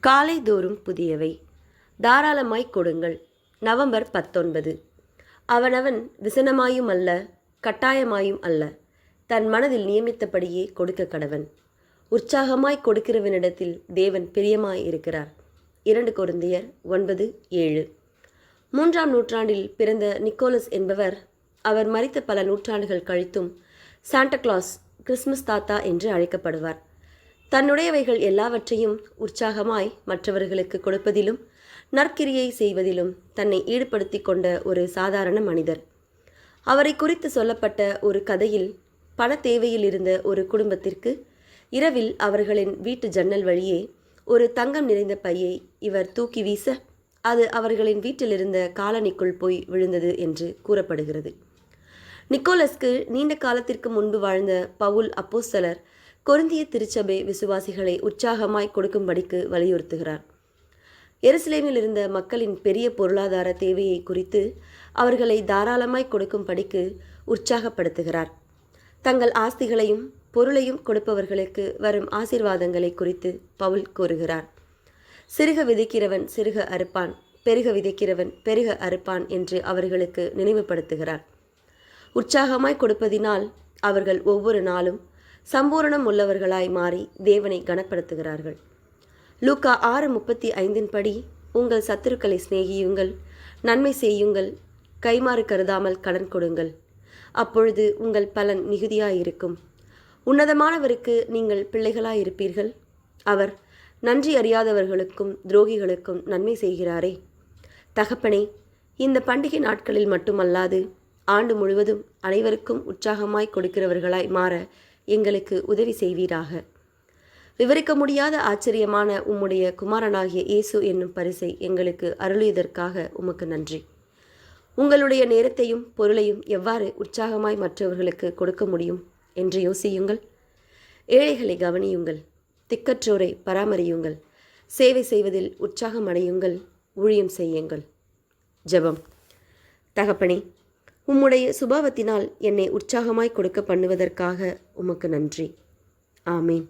காலைதோறும் புதியவை தாராளமாய் கொடுங்கள். நவம்பர் 19. அவனவன் விசனமாயும் அல்ல, கட்டாயமாயும் அல்ல, தன் மனதில் நியமித்தபடியே கொடுக்க கடவன். உற்சாகமாய் கொடுக்கிறவனிடத்தில் தேவன் பிரியமாய் இருக்கிறார். 2 கொரிந்தியர் 9:7. 3ஆம் நூற்றாண்டில் பிறந்த நிக்கோலஸ் என்பவர், அவர் மரித்த பல நூற்றாண்டுகள் கழித்தும் சாண்டா கிளாஸ், கிறிஸ்மஸ் தாத்தா என்று அழைக்கப்படுவார். தன்னுடையவைகள் எல்லாவற்றையும் உற்சாகமாய் மற்றவர்களுக்கு கொடுப்பதிலும் நற்கிரியை செய்வதிலும் தன்னை ஈடுபடுத்தி கொண்ட ஒரு சாதாரண மனிதர். அவரை குறித்து சொல்லப்பட்ட ஒரு கதையில், பண தேவையில் இருந்த ஒரு குடும்பத்திற்கு இரவில் அவர்களின் வீட்டு ஜன்னல் வழியே ஒரு தங்கம் நிறைந்த பையை இவர் தூக்கி வீச அது அவர்களின் வீட்டிலிருந்த காலனிக்குள் போய் விழுந்தது என்று கூறப்படுகிறது. நிக்கோலஸ்க்கு நீண்ட காலத்திற்கு முன்பு வாழ்ந்த பவுல் அப்போஸ்தலர் கொரிந்திய திருச்சபை விசுவாசிகளை உற்சாகமாய் கொடுக்கும்படிக்கு வலியுறுத்துகிறார். எருசலேமில் இருந்த மக்களின் பெரிய பொருளாதார தேவையை குறித்து அவர்களை தாராளமாய் கொடுக்கும்படிக்கு உற்சாகப்படுத்துகிறார். தங்கள் ஆஸ்திகளையும் பொருளையும் கொடுப்பவர்களுக்கு வரும் ஆசீர்வாதங்களை குறித்து பவுல் கூறுகிறார். சிறுக விதைக்கிறவன் சிறுக அறுப்பான், பெருக விதைக்கிறவன் பெருக அறுப்பான் என்று அவர்களுக்கு நினைவுபடுத்துகிறார். உற்சாகமாய் கொடுப்பதினால் அவர்கள் ஒவ்வொரு நாளும் சம்பூரணம் உள்ளவர்களாய் மாறி தேவனை கனப்படுத்துகிறார்கள். லூக்கா 6:35 படி, உங்கள் சத்துருக்களை சிநேகியுங்கள், நன்மை செய்யுங்கள், கைமாறு கருதாமல் கடன் கொடுங்கள், அப்பொழுது உங்கள் பலன் மிகுதியாயிருக்கும். உன்னதமானவருக்கு நீங்கள் பிள்ளைகளாயிருப்பீர்கள். அவர் நன்றி அறியாதவர்களுக்கும் துரோகிகளுக்கும் நன்மை செய்கிறாரே. தகப்பனே, இந்த பண்டிகை நாட்களில் மட்டுமல்லாது ஆண்டு முழுவதும் அனைவருக்கும் உற்சாகமாய் கொடுக்கிறவர்களாய் மாற எங்களுக்கு உதவி செய்வீராக. விவரிக்க முடியாத ஆச்சரியமான உம்முடைய குமாரனாகிய இயேசு என்னும் பரிசை எங்களுக்கு அருளியதற்காக உமக்கு நன்றி. உங்களுடைய நேரத்தையும் பொருளையும் எவ்வாறு உற்சாகமாய் மற்றவர்களுக்கு கொடுக்க முடியும் என்று யோசியுங்கள். ஏழைகளை கவனியுங்கள், திக்கற்றோரை பராமரியுங்கள், சேவை செய்வதில் உற்சாகம் அடையுங்கள், ஊழியம் செய்யுங்கள். ஜெபம். தகப்பனே, உம்முடைய சுபாவத்தினால் என்னை உற்சாகமாய் கொடுக்க பண்ணுவதற்காக உமக்கு நன்றி. ஆமேன்.